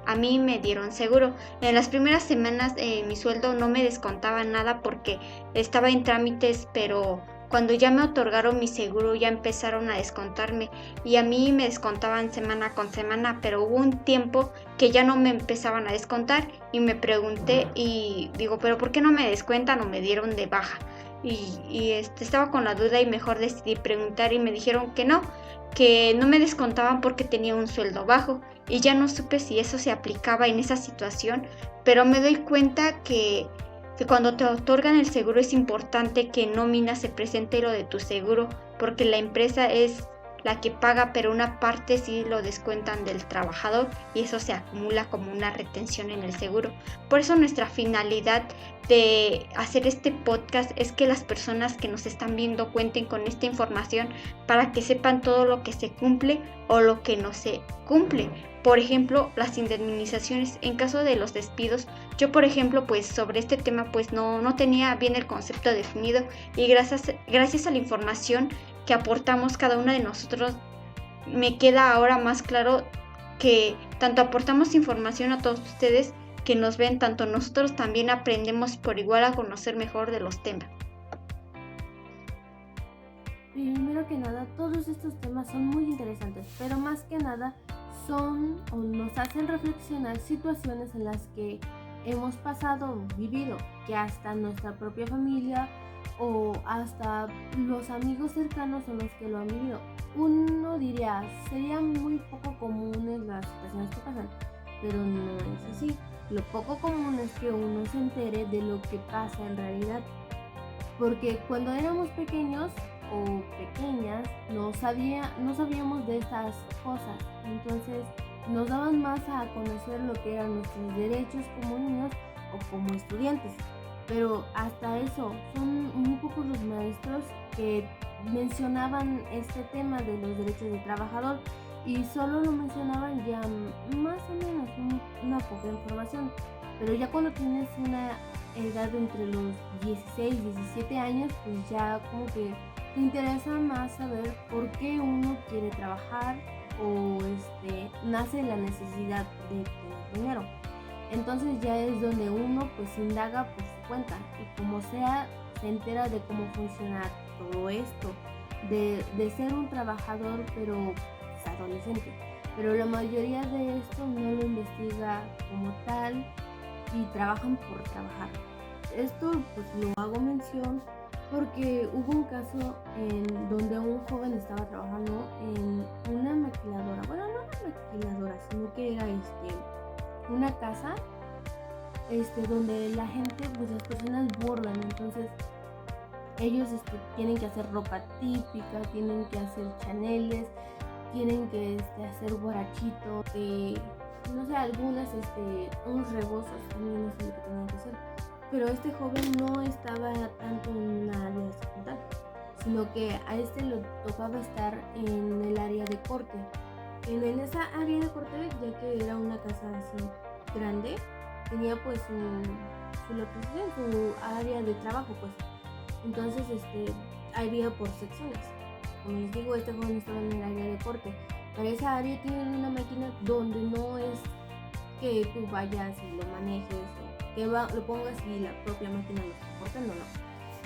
a mí me dieron seguro. En las primeras semanas mi sueldo no me descontaba nada porque estaba en trámites, pero cuando ya me otorgaron mi seguro ya empezaron a descontarme y a mí me descontaban semana con semana, pero hubo un tiempo que ya no me empezaban a descontar y me pregunté y digo, pero ¿por qué no me descuentan o me dieron de baja? Y estaba con la duda y mejor decidí preguntar y me dijeron que no me descontaban porque tenía un sueldo bajo y ya no supe si eso se aplicaba en esa situación, pero me doy cuenta que cuando te otorgan el seguro es importante que en nómina se presente lo de tu seguro, porque la empresa es la que paga, pero una parte sí lo descuentan del trabajador y eso se acumula como una retención en el seguro. Por eso nuestra finalidad de hacer este podcast es que las personas que nos están viendo cuenten con esta información para que sepan todo lo que se cumple o lo que no se cumple. Por ejemplo, las indemnizaciones en caso de los despidos. Yo, por ejemplo, pues sobre este tema pues no tenía bien el concepto definido y gracias a la información que aportamos cada uno de nosotros me queda ahora más claro que tanto aportamos información a todos ustedes que nos ven, tanto nosotros también aprendemos por igual a conocer mejor de los temas. Primero que nada, todos estos temas son muy interesantes, pero más que nada son o nos hacen reflexionar situaciones en las que hemos pasado o vivido, que hasta nuestra propia familia o hasta los amigos cercanos son los que lo han vivido. Uno diría, serían muy poco comunes las situaciones que pasan, pero no es así. Lo poco común es que uno se entere de lo que pasa en realidad, porque cuando éramos pequeños o pequeñas no sabíamos de estas cosas, entonces nos daban más a conocer lo que eran nuestros derechos como niños o como estudiantes, pero hasta eso son muy pocos los maestros que mencionaban este tema de los derechos del trabajador y solo lo mencionaban ya más o menos una poca información, pero ya cuando tienes una edad entre los 16 y 17 años pues ya como que te interesa más saber por qué uno quiere trabajar o nace la necesidad de tener dinero. Entonces ya es donde uno pues indaga por su cuenta y como sea se entera de cómo funciona todo esto, de ser un trabajador pero pues, adolescente. Pero la mayoría de esto no lo investiga como tal y trabajan por trabajar. Esto pues lo hago mención porque hubo un caso en donde un joven estaba trabajando en una maquiladora, bueno, no una maquiladora, sino que era una casa donde la gente, pues las personas bordan, entonces ellos tienen que hacer ropa típica, tienen que hacer chaneles, tienen que hacer guarachitos, no sé, algunas, unos rebozos también es lo que tenían que hacer. Pero este joven no estaba tanto en una área de secundaria, sino que a le tocaba estar en el área de corte. En esa área de corte, ya que era una casa así grande, tenía pues su área de trabajo, pues. Entonces, había por secciones. Como les digo, este joven estaba en el área de corte. Para esa área tienen una máquina donde no es que tú vayas y lo manejes que lo pongas y la propia máquina lo está cortando, no.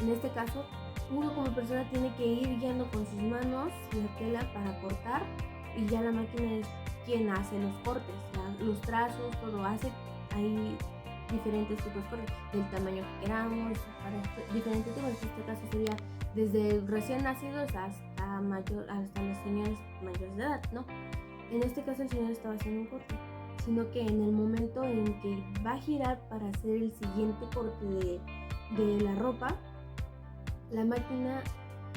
En este caso, uno como persona tiene que ir guiando con sus manos la tela para cortar y ya la máquina es quien hace los cortes, los trazos, todo hace. Hay diferentes tipos de cortes, del tamaño que queramos, para diferentes tipos. En este caso sería desde recién nacidos hasta los señores mayores de edad, ¿no? En este caso el señor estaba haciendo un corte, sino que en el momento en que va a girar para hacer el siguiente corte de la ropa, la máquina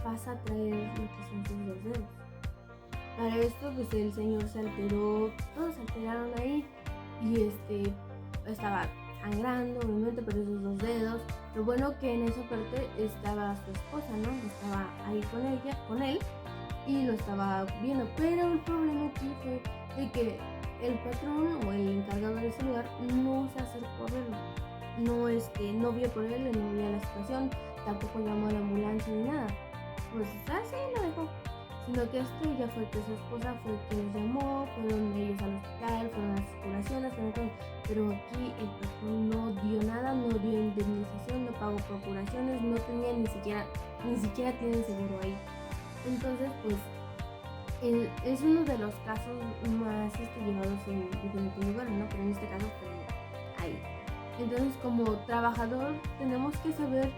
pasa a traer lo que son sus dos dedos. Para esto pues el señor se alteró, todos se alteraron ahí y estaba sangrando obviamente por esos dos dedos. Lo bueno que en esa parte estaba su esposa, ¿no? Estaba ahí con él y lo estaba viendo, pero el problema aquí fue de que el patrón o el encargado de ese lugar no se acercó a verlo, no vio por él, no vio la situación, tampoco llamó a la ambulancia ni nada, pues así lo dejó. Sino que ya fue que su esposa fue quien los llamó, fueron ellos al hospital, fueron a las curaciones, pero aquí el patrón no dio nada, no dio indemnización, no pagó procuraciones, no tenía ni siquiera tienen seguro ahí. Entonces pues es uno de los casos más llevados en diferentes lugares, ¿no? Pero en este caso fue ahí. Entonces como trabajador tenemos que saber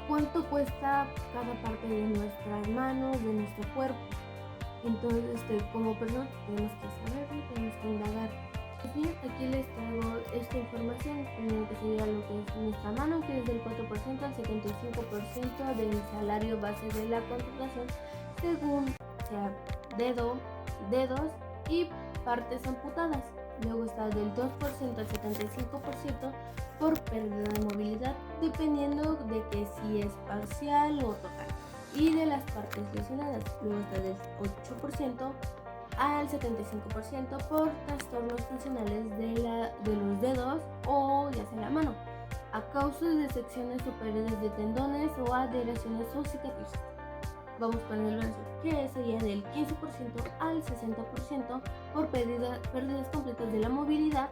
cuánto cuesta cada parte de nuestras manos, de nuestro cuerpo. Entonces, como persona tenemos que saberlo, tenemos que indagar. Pues bien, aquí les traigo esta información, que sería lo que es nuestra mano, que es del 4% al 75% del salario base de la contratación, según sea dedos y partes amputadas. Luego está del 2% al 75% por pérdida de movilidad, dependiendo de que si es parcial o total, y de las partes lesionadas. Luego está del 8% al 75% por trastornos funcionales de los dedos o ya sea la mano, a causa de secciones o paredes de tendones o adhereciones o cicatrices. Vamos con el brazo, que sería del 15% al 60% por pérdidas completas de la movilidad,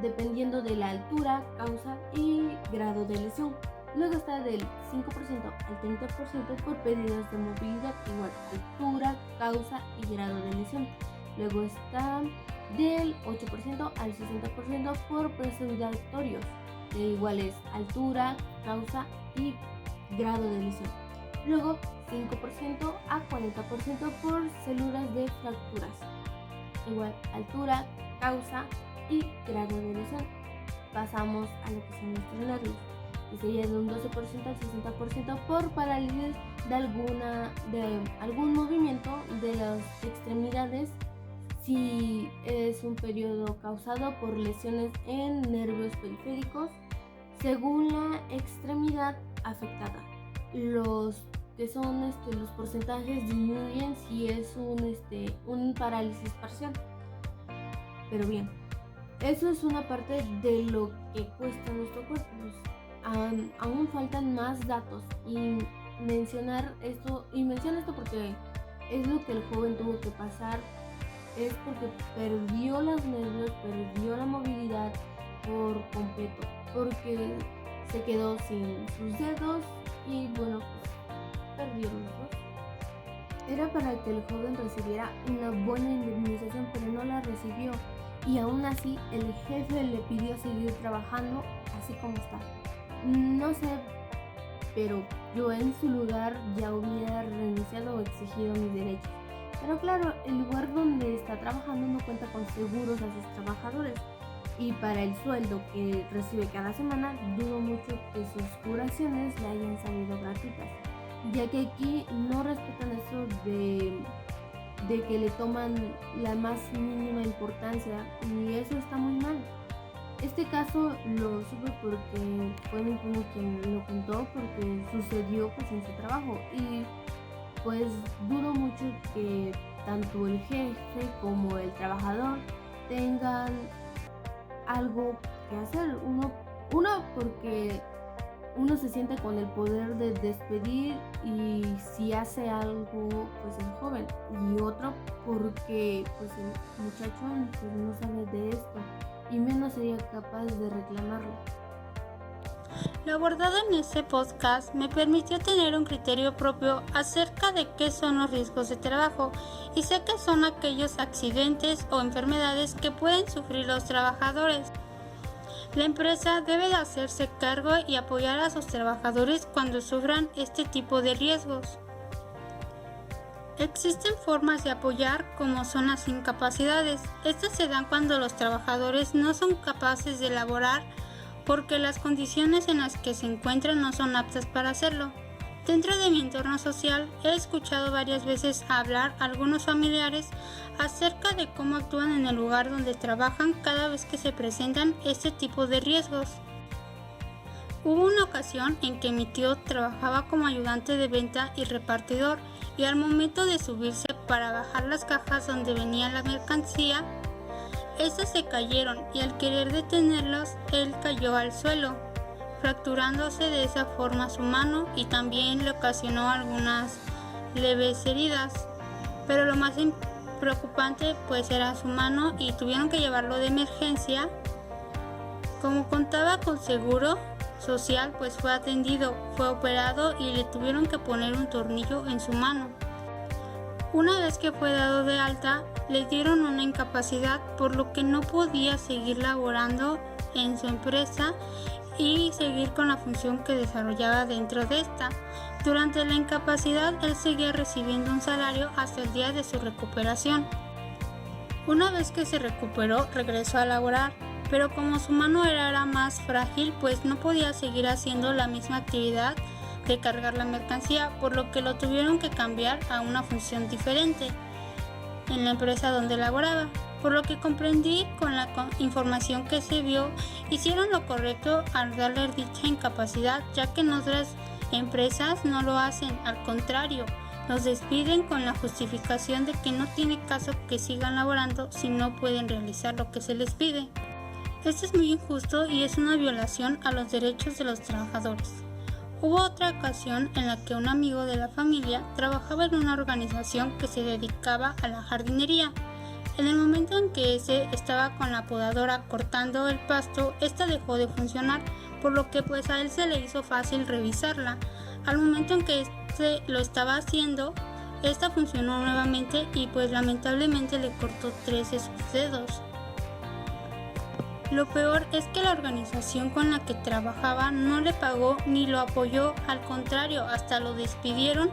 dependiendo de la altura, causa y grado de lesión. Luego está del 5% al 30% por pérdidas de movilidad, igual altura, causa y grado de lesión. Luego está del 8% al 60% por presudatorios, que igual es altura, causa y grado de lesión. Luego 5% a 40% por células de fracturas, igual altura, causa y grado de lesión. Pasamos a lo que son nuestros nervios, que sería de un 12% al 60% por parálisis de algún movimiento de las extremidades, si es un periodo causado por lesiones en nervios periféricos, según la extremidad afectada. Los que son los porcentajes disminuyen si es un parálisis parcial. Pero bien, eso es una parte de lo que cuesta nuestro cuerpo. Aún faltan más datos y menciono esto porque es lo que el joven tuvo que pasar, es porque perdió los nervios, perdió la movilidad por completo, porque se quedó sin sus dedos y bueno, pues perdió los dos. Era para que el joven recibiera una buena indemnización, pero no la recibió, y aún así el jefe le pidió seguir trabajando así como está. No sé, pero yo en su lugar ya hubiera renunciado o exigido mis derechos. Pero claro, el lugar donde está trabajando no cuenta con seguros a sus trabajadores, y para el sueldo que recibe cada semana, dudo mucho que sus curaciones le hayan salido gratuitas, ya que aquí no respetan eso de que le toman la más mínima importancia, y eso está muy mal. Este caso lo supe porque fue mi primo quien lo contó, porque sucedió pues en su trabajo, y pues dudo mucho que tanto el jefe como el trabajador tengan algo que hacer. Uno porque uno se siente con el poder de despedir, y si hace algo pues el joven, y otro porque pues el muchacho pues no sabe de esto y menos sería capaz de reclamarlo. Lo abordado en este podcast me permitió tener un criterio propio acerca de qué son los riesgos de trabajo, y sé que son aquellos accidentes o enfermedades que pueden sufrir los trabajadores. La empresa debe de hacerse cargo y apoyar a sus trabajadores cuando sufran este tipo de riesgos. Existen formas de apoyar como son las incapacidades. Estas se dan cuando los trabajadores no son capaces de laborar porque las condiciones en las que se encuentran no son aptas para hacerlo. Dentro de mi entorno social he escuchado varias veces hablar a algunos familiares acerca de cómo actúan en el lugar donde trabajan cada vez que se presentan este tipo de riesgos. Hubo una ocasión en que mi tío trabajaba como ayudante de venta y repartidor y al momento de subirse para bajar las cajas donde venía la mercancía, estas se cayeron y al querer detenerlas, él cayó al suelo, fracturándose de esa forma su mano y también le ocasionó algunas leves heridas. Pero lo más preocupante pues era su mano y tuvieron que llevarlo de emergencia. Como contaba con seguro social, pues fue atendido, fue operado y le tuvieron que poner un tornillo en su mano. Una vez que fue dado de alta, le dieron una incapacidad por lo que no podía seguir laborando en su empresa y seguir con la función que desarrollaba dentro de esta. Durante la incapacidad, él seguía recibiendo un salario hasta el día de su recuperación. Una vez que se recuperó, regresó a laborar, pero como su mano era más frágil, pues no podía seguir haciendo la misma actividad de cargar la mercancía, por lo que lo tuvieron que cambiar a una función diferente en la empresa donde laboraba. Por lo que comprendí con la información que se vio, hicieron lo correcto al darle dicha incapacidad, ya que en otras empresas no lo hacen, al contrario, los despiden con la justificación de que no tiene caso que sigan laborando si no pueden realizar lo que se les pide. Esto es muy injusto y es una violación a los derechos de los trabajadores. Hubo otra ocasión en la que un amigo de la familia trabajaba en una organización que se dedicaba a la jardinería. En el momento en que ese estaba con la podadora cortando el pasto, esta dejó de funcionar, por lo que pues a él se le hizo fácil revisarla. Al momento en que este lo estaba haciendo, esta funcionó nuevamente y pues lamentablemente le cortó 3 de sus dedos. Lo peor es que la organización con la que trabajaba no le pagó ni lo apoyó, al contrario, hasta lo despidieron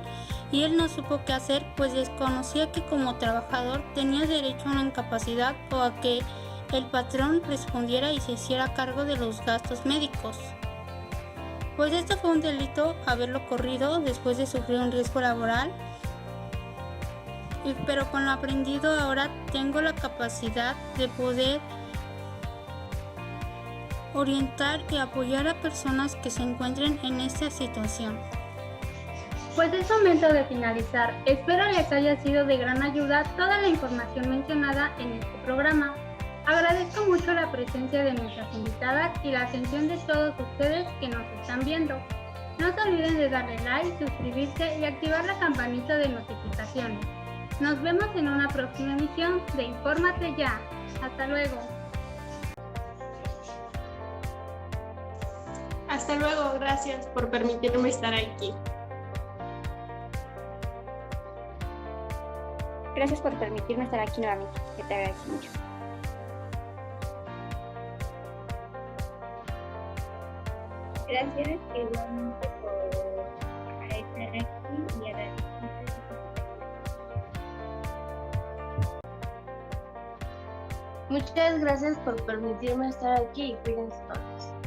y él no supo qué hacer, pues desconocía que como trabajador tenía derecho a una incapacidad o a que el patrón respondiera y se hiciera cargo de los gastos médicos. Pues esto fue un delito haberlo corrido después de sufrir un riesgo laboral, pero con lo aprendido ahora tengo la capacidad de poder orientar y apoyar a personas que se encuentren en esta situación. Pues es momento de finalizar. Espero les haya sido de gran ayuda toda la información mencionada en este programa. Agradezco mucho la presencia de nuestras invitadas y la atención de todos ustedes que nos están viendo. No se olviden de darle like, suscribirse y activar la campanita de notificaciones. Nos vemos en una próxima emisión de Infórmate Ya. Hasta luego. Hasta luego, gracias por permitirme estar aquí. Gracias por permitirme estar aquí nuevamente, que te agradezco mucho. Gracias igualmente por estar aquí y agradezco. Muchas gracias por permitirme estar aquí y cuídense todos.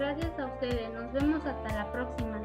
Gracias a ustedes. Nos vemos hasta la próxima.